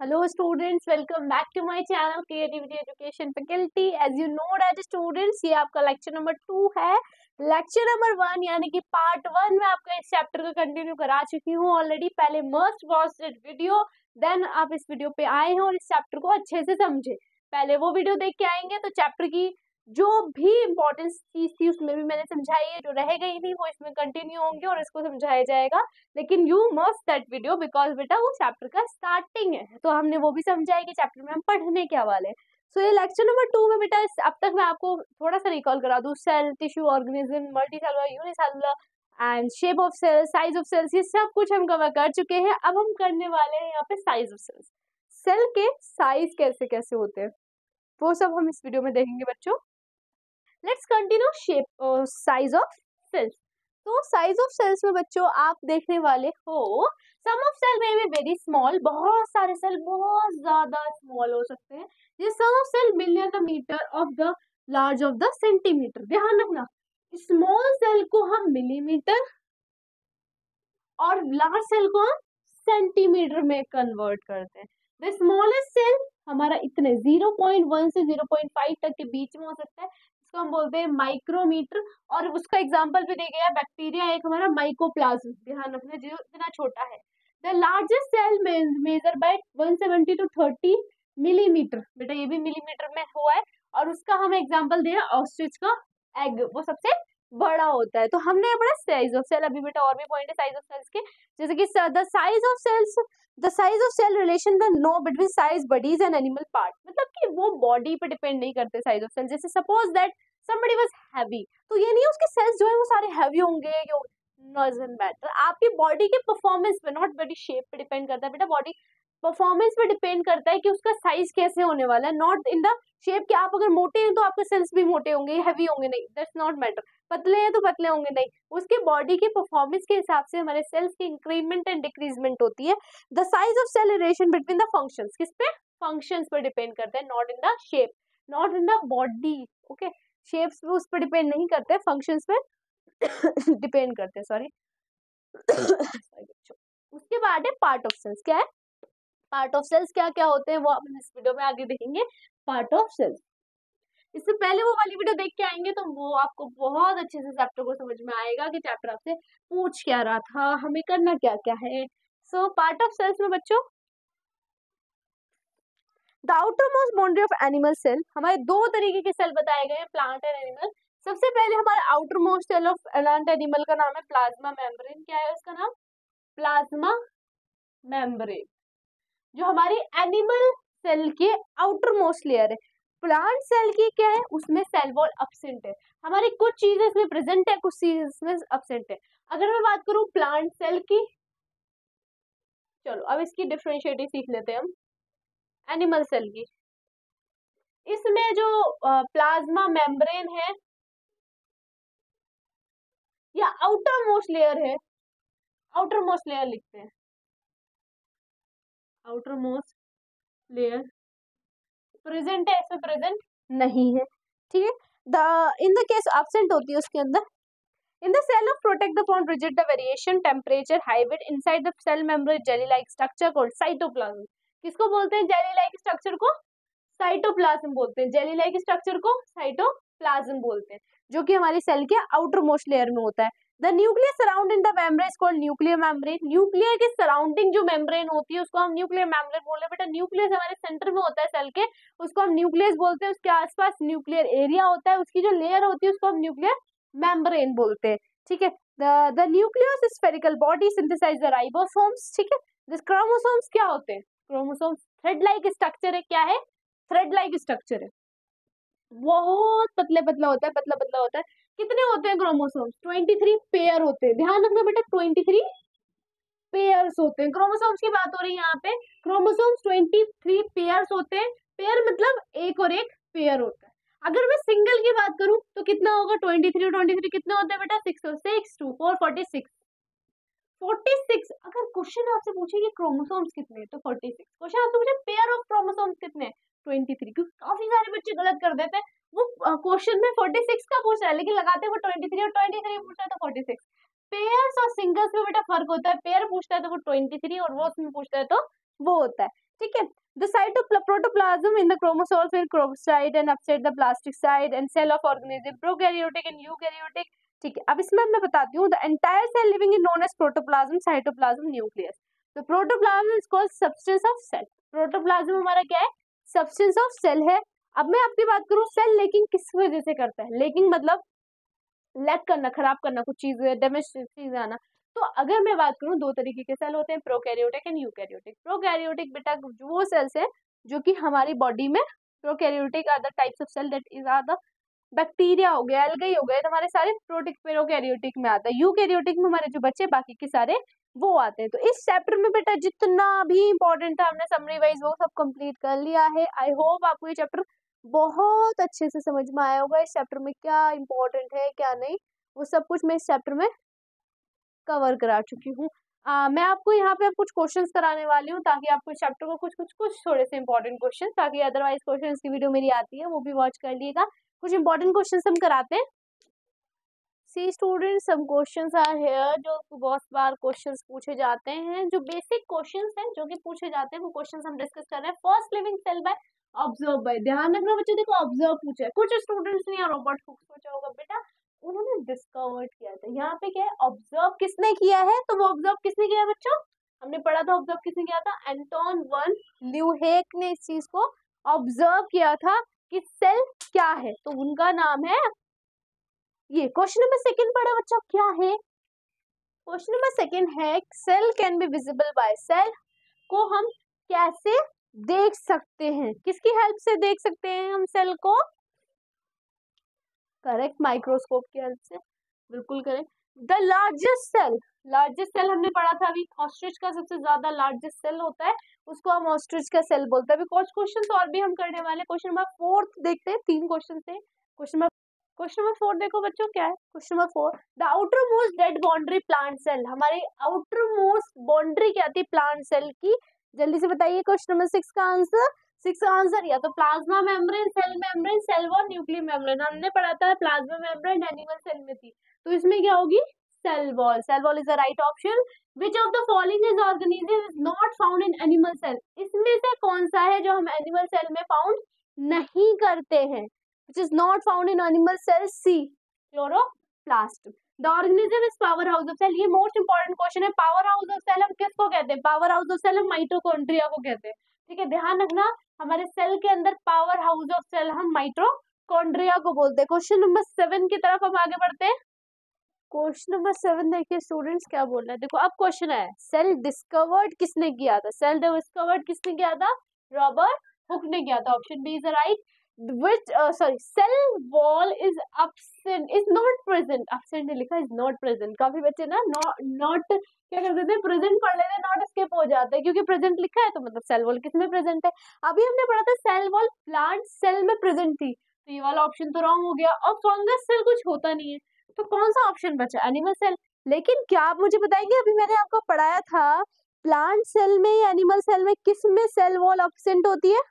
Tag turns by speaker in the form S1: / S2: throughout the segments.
S1: Hello students, welcome back to my channel Creativity Education Faculty. As you know that students, ये आपका lecture number 2 है. Lecture number 1 यानी कि part 1 में आपका इस चैप्टर को कंटिन्यू करा चुकी हूँ ऑलरेडी. पहले must watch this video, then आप इस वीडियो पे आए हैं और इस चैप्टर को अच्छे से समझे. पहले वो वीडियो देख के आएंगे तो चैप्टर की जो भी इम्पोर्टेंस चीज थी उसमें भी मैंने समझाई है, जो रह गई थी वो इसमें कंटिन्यू होंगे और इसको समझाया जाएगा. लेकिन you must that video because बेटा वो चैप्टर का स्टार्टिंग है, तो हमने वो भी समझा है कि चैप्टर में हम पढ़ने क्या वाले. सो ये लेक्चर नंबर 2 में बेटा अब तक मैं आपको थोड़ा सा रिकॉल करा दूं. Cell, tissue, organism, multicellular, unicellular and shape of cell, size of cells, ये सब कुछ हम कवर कर चुके हैं. अब हम करने वाले हैं यहाँ पे साइज ऑफ सेल्स. सेल के साइज कैसे कैसे होते हैं वो सब हम इस वीडियो में देखेंगे बच्चों. Let's continue shape size of cells. तो साइज ऑफ सेल्स में बच्चों आप देखने वाले हो some of cell may be very small, बहुत सारे सेल बहुत ज्यादा स्मॉल हो सकते हैं. ये some of cell million the meter of the large of the centimeter. ध्यान रखना, स्मॉल सेल को हम मिलीमीटर और लार्ज सेल को हम सेंटीमीटर में कन्वर्ट करते हैं. द स्मॉलेस्ट सेल हमारा इतने 0.1 से 0.5 तक के बीच में हो सकता है, इसको हम बोलते हैं माइक्रोमीटर. और उसका एग्जांपल भी दे गया है बैक्टीरिया, एक हमारा माइकोप्लाज्म. ध्यान रखना, जो इतना छोटा है. The largest cell measure by 170 to 30 millimetre. बेटा ये भी मिलीमीटर में हुआ है. और उसका हम एग्जाम्पल दिया ऑस्ट्रिच का एग, वो सबसे बड़ा होता है. तो हमने पढ़ा साइज ऑफ सेल. अभी बेटा और भी पॉइंट है साइज ऑफ सेल्स के, जैसे कि the size of cells, the size of cell relation the no between size bodies and animal part. मतलब कि वो बॉडी पे डिपेंड नहीं करते साइज ऑफ सेल. जैसे suppose that somebody was heavy, तो ये नहीं उसके सेल्स जो है वो सारे हैवी होंगे. डजंट मैटर, आपकी बॉडी के परफॉर्मेंस पे, नॉट बॉडी शेप पे डिपेंड करता है. बेटा बॉडी परफॉर्मेंस पे डिपेंड करता है कि उसका साइज कैसे होने वाला है, नॉट इन द शेप. कि आप अगर मोटे हैं तो आपके सेल्स भी मोटे होंगे, हैवी होंगे, नहीं, दैट्स नॉट मैटर. पतले हैं तो पतले होंगे, नहीं. उसके बॉडी के परफॉर्मेंस के हिसाब से हमारे सेल्स की इंक्रीमेंट एंड डिक्रीजमेंट होती है. The size of cell relation between the functions, किस पे? फंक्शंस पे डिपेंड करता है, not in the shape, not in the body. Okay, shapes पे उस पर डिपेंड नहीं करते, फंक्शंस पे डिपेंड करते हैं. सॉरी. उसके बाद है पार्ट ऑफ सेल्स. क्या है पार्ट ऑफ सेल्स? क्या क्या होते हैं वो हम इस वीडियो में आगे देखेंगे. पार्ट ऑफ सेल्स, इससे पहले वो वाली वीडियो देख के आएंगे तो वो आपको बहुत अच्छे से चैप्टर को समझ में आएगा कि चैप्टर आपसे पूछ क्या रहा था, हमें करना क्या क्या है. सो पार्ट ऑफ सेल्स में बच्चों, the outermost boundary of animal cell. हमारे दो तरीके के सेल बताए गए हैं, प्लांट एंड एनिमल. सबसे पहले हमारा outermost cell of plant animal का नाम है प्लाज्मा मेम्ब्रेन. क्या है उसका नाम? प्लाज्मा मेम्ब्रेन, जो हमारी एनिमल सेल के आउटरमोस्ट लेयर है. प्लांट सेल की क्या है, उसमें सेल वॉल एब्सेंट है. हमारी कुछ चीजें इसमें प्रेजेंट है, कुछ चीजें इसमें एब्सेंट है. अगर मैं बात करूं प्लांट सेल की, चलो अब इसकी डिफरेंशिएटिंग सीख लेते हैं हम. एनिमल सेल की, इसमें जो प्लाज्मा मेम्ब्रेन है या आउटर मोस्ट लेयर है, आउटर मोस्ट लेयर लिखते हैं, आउटर मोस्ट लेयर प्रेजेंट है, इसमें प्रेजेंट नहीं है. ठीक है. The in the case absent होती है उसके अंदर. In the cell of protect the from rigid the variation temperature high wet inside the cell membrane jelly like structure called cytoplasm. किसको बोलते हैं जेली लाइक स्ट्रक्चर को? साइटोप्लाज्म बोलते हैं. जेली लाइक स्ट्रक्चर को साइटोप्लाज्म बोलते हैं, जो कि हमारी सेल के आउटर मोस्ट लेयर में होता है. The nucleus surrounding the membrane is called nuclear membrane. Nuclear के सराउंडिंग जो मेम्ब्रेन होती है उसको हम न्यूक्लियर मेम्ब्रेन बोल रहे हैं. बेटा न्यूक्लियस हमारे सेंटर में होता है सेल के, उसको हम न्यूक्लियस बोलते हैं. उसके आसपास न्यूक्लियर एरिया होता है, उसकी जो लेयर होती है उसको हम न्यूक्लियर मेम्ब्रेन बोलते हैं. ठीक है. The nucleus spherical body synthesise the ribosomes. ठीक है. दिस क्रोमोसोम्स क्या होते हैं? क्रोमोसोम्स थ्रेड लाइक स्ट्रक्चर है. क्या है? थ्रेड लाइक स्ट्रक्चर है. बहुत पतले पतला होता है, पतला पतला होता है. कितने होते हैं क्रोमोसोम्स? 23 पेयर होते हैं. ध्यान रखना बेटा, 23 पेयर्स होते हैं. क्रोमोसोम्स की बात हो रही है यहाँ पे. क्रोमोसोम्स 23 पेयर्स होते हैं. पेयर मतलब एक और एक पेयर होता है. अगर मैं सिंगल की बात करूं तो कितना होगा? 23 कितने होते हैं बेटा? 6 और 6 2 4 46. 46. अगर क्वेश्चन आपसे पूछे कि क्रोमोसोम्स कितने हैं तो 46. क्वेश्चन आपसे पूछे पेयर ऑफ क्रोमोसोम्स कितने हैं, 23. क्योंकि काफी सारे बच्चे गलत कर देते हैं. वो क्वेश्चन में 46 का पूछ रहा है लेकिन लगाते हैं वो 23 और 23 पूछ रहा है तो 46. पेयर्स और सिंगल्स में बेटा फर्क होता है. पेयर पूछता है तो वो 23 और वो उसमें पूछता है तो वो होता है, ठीक है। The cytoplasm in the chromosomes will chromoside and upset the plastic side and cell of organism prokaryotic and eukaryotic, ठीक है। अब इसमें मैं बताती हूँ, the entire cell living is known as protoplasm, cytoplasm, nucleus. तो protoplasm is called substance of cell. Protoplasm हमारा क्या है, सब्सटेंस ऑफ सेल है। अब मैं आपकी बात करूँ, सेल लेकिन किस वजह से करता है, लेकिन मतलब लैक करना, खराब करना, कुछ चीज डैमेज चीज आना। तो अगर मैं बात करूँ, दो तरीके के सेल होते हैं, प्रोकैरियोटिक एंड यूकैरियोटिक। प्रोकैरियोटिक बेटा वो सेल्स है जो कि हमारी बॉडी में, prokaryotic are the types of cell that is are the bacteria हो गया, एल्गी हो गए, तो हमारे सारे प्रोकैरियोटिक में आता है। यूकैरियोटिक में हमारे जो बच्चे बाकी के सारे वो आते हैं। तो इस चैप्टर में बेटा जितना भी इंपॉर्टेंट था हमने समरी वाइज वो सब कंप्लीट कर लिया है। आई होप आपको ये चैप्टर बहुत अच्छे से समझ में आया होगा। इस चैप्टर में क्या इंपॉर्टेंट है क्या नहीं, वो सब कुछ मैं इस चैप्टर में कवर करा चुकी हूँ। मैं आपको यहाँ पे कुछ क्वेश्चंस कराने वाली हूँ ताकि आपको चैप्टर को कुछ थोड़े से इंपॉर्टेंट क्वेश्चन, ताकि अदरवाइज क्वेश्चंस की वीडियो मेरी आती है वो भी वॉच कर लिएगा। कुछ इंपॉर्टेंट क्वेश्चंस हम कराते हैं। See students, some questions are here जो बहुत बार क्वेश्चंस पूछे जाते हैं, जो बेसिक क्वेश्चंस हैं जो कि पूछे जाते हैं, वो क्वेश्चंस हम डिस्कस कर रहे हैं। First living cell by observe by, ध्यान रखना बच्चों, देखो ऑब्जर्व पूछा है। कुछ स्टूडेंट्स ने रॉबर्ट हुक सोचा होगा, बेटा उन्होंने डिस्कवर किया था। यहाँ पे क्या है, ऑब्जर्व किसने किया है, तो वो ऑब्जर्व किसने किया है बच्चों, हमने पढ़ा था ऑब्जर्व किसने किया था, एंटोन वन ल्यूहेक ने इस चीज को ऑब्जर्व किया था कि सेल क्या है, तो उनका नाम है ये। क्वेश्चन नंबर सेकंड पढ़ा बच्चों, क्या है क्वेश्चन नंबर सेकंड है, cell can be visible by, cell को हम कैसे देख सकते हैं, किसकी हेल्प से देख सकते हैं हम सेल को, करेक्ट, माइक्रोस्कोप की हेल्प से, बिल्कुल correct. The largest cell, largest cell हमने पढ़ा था अभी, ऑस्ट्रिच का सबसे ज्यादा लार्जेस्ट सेल होता है, उसको हम ऑस्ट्रिच का सेल बोलते हैं। अभी कुछ क्वेश्चन और भी हम करने वाले। क्वेश्चन नंबर फोर्थ देखते हैं, 3 क्वेश्चन थे। क्वेश्चन नंबर 4 देखो बच्चों, क्या है question number 4, the outermost dead boundary plant cell, हमारी आउटर मोस्ट बाउंड्री क्या थी प्लांट सेल की, जल्दी से बताइए। क्वेश्चन नंबर 6 का आंसर, 6 का आंसर या तो plasma membrane, cell wall, nuclear membrane. हमने पढ़ा था प्लाज्मा मेम्ब्रेन एनिमल सेल में थी, तो इसमें क्या होगी, cell wall. Cell wall is the right option. Which of the following is organism is not found in animal cell, इसमें से कौन सा है जो हम एनिमल सेल में फाउंड नहीं करते हैं, which is not found in animal cells, C, chloroplast. The organism is powerhouse of cell, ये मोस्ट इंपॉर्टेंट क्वेश्चन है। पावर हाउस ऑफ सेल हम किसको कहते हैं, पावर हाउस ऑफ सेल हम माइटोकॉन्ड्रिया को कहते हैं, ठीक है, ध्यान रखना, हमारे सेल के अंदर पावर हाउस ऑफ सेल हम माइटोकॉन्ड्रिया को बोलते हैं। क्वेश्चन नंबर 7 की तरफ हम आगे बढ़ते हैं। क्वेश्चन नंबर 7 देखिए स्टूडेंट्स क्या बोल रहे हैं, देखो अब क्वेश्चन है, सेल डिस्कवर्ड किसने किया था, सेल डिस्कवर्ड किसने किया था, रॉबर्ट हुक ने किया था। Option B is right. which cell wall is absent, is not present, absent लिखा, is not present। काफी बच्चे ना not क्या कर देते हैं, प्रेजेंट पढ़ लेते हैं, नॉट स्किप हो जाता है, क्योंकि प्रेजेंट लिखा है तो मतलब सेल वॉल किस में प्रेजेंट है। अभी हमने पढ़ा था सेल वॉल प्लांट सेल में प्रेजेंट थी, तो ये वाला ऑप्शन तो रॉन्ग हो गया। और फंगस सेल कुछ होता नहीं है, तो कौन सा ऑप्शन बचा, एनिमल सेल। लेकिन क्या आप मुझे बताएंगे, अभी मैंने आपको पढ़ाया था प्लांट सेल में या एनिमल सेल में किस में सेल वॉल एब्सेंट होती है,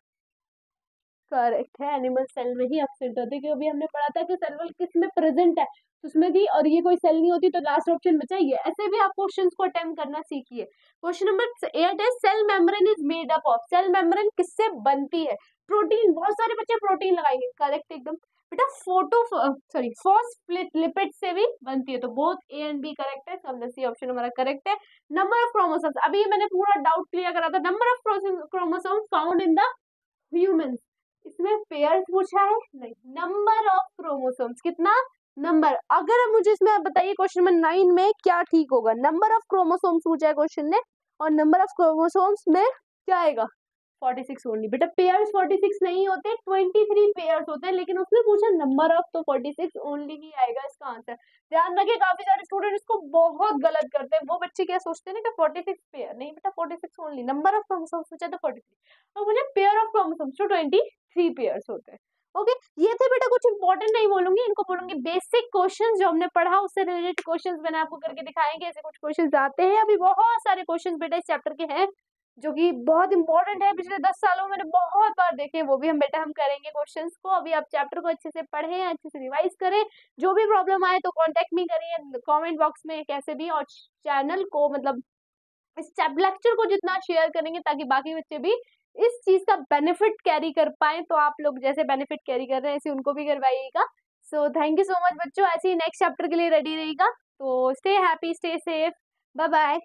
S1: करेक्ट है, एनिमल सेल में ही एब्सेंट होती है, क्योंकि हमने पढ़ा था कि सेल वॉल किस में प्रेजेंट है, तो उसमें थी, और ये कोई सेल नहीं होती, तो लास्ट ऑप्शन बचा ये। ऐसे भी आप क्वेश्चंस को अटेम्प्ट करना सीखिए। क्वेश्चन नंबर 8 है, cell membrane is made up of, cell membrane किससे बनती है, प्रोटीन, बहुत सारे बच्चे प्रोटीन लगाएंगे, करेक्ट एकदम बेटा, फॉस्फोलिपिड से भी बनती है, तो both A and B correct है, सब सी ऑप्शन हमारा करेक्ट है। नंबर ऑफ क्रोमोसोम्स, अभी मैंने पूरा डाउट क्लियर करा था, number of chromosomes found in the humans, इसमें पेयर्स पूछा है नहीं, नंबर ऑफ क्रोमोसोम्स कितना, नंबर। अगर अब मुझे इसमें आप बताइए क्वेश्चन नंबर 9 में क्या ठीक होगा, नंबर ऑफ क्रोमोसोम्स पूछा है क्वेश्चन ने, और नंबर ऑफ क्रोमोसोम्स में क्या आएगा, 46 ओनली। बेटा पेयर्स 46 नहीं होते, 23 पेयर्स होते हैं, लेकिन उसने पूछा नंबर ऑफ, तो 46 ओनली ही आएगा इसका आंसर। ध्यान रखिए, काफी सारे स्टूडेंट इसको बहुत गलत करते हैं, वो बच्चे क्या सोचते हैं ना कि 46 पेयर, नहीं बेटा 46 ओनली, नंबर ऑफ क्रोमोसोम्स पूछा तो 43, और मुझे पेयर ऑफ क्रोमोसोम्स तो 23 पेयर्स होते हैं। ओके, ये थे बेटा, कुछ इंपॉर्टेंट नहीं बोलूंगी, इनको बोलूंगी बेसिक क्वेश्चंस जो हमने पढ़ा उससे रिलेटेड क्वेश्चंस मैंने आपको करके दिखाएंगे। ऐसे कुछ क्वेश्चंस आते हैं, अभी बहुत सारे क्वेश्चंस बेटा इस चैप्टर के हैं जो कि बहुत इंपॉर्टेंट है, पिछले 10 सालों में मैंने बहुत बार देखे, वो भी हम बेटा हम करेंगे क्वेश्चंस को। अभी आप चैप्टर को अच्छे से पढ़ें, अच्छे से रिवाइज करें, जो भी प्रॉब्लम आए तो कांटेक्ट मी करिए कमेंट बॉक्स में कैसे भी, और चैनल को मतलब इस लेक्चर को जितना शेयर करेंगे ताकि बाकी बच्चे भी इस चीज का बेनिफिट कैरी कर पाए, तो आप लोग जैसे बेनिफिट कैरी कर रहे हैं ऐसे उनको भी करवाइएगा। So thank you so much बच्चों, ऐसे ही नेक्स्ट चैप्टर के लिए रेडी रहिएगा। तो stay happy, stay safe, bye bye.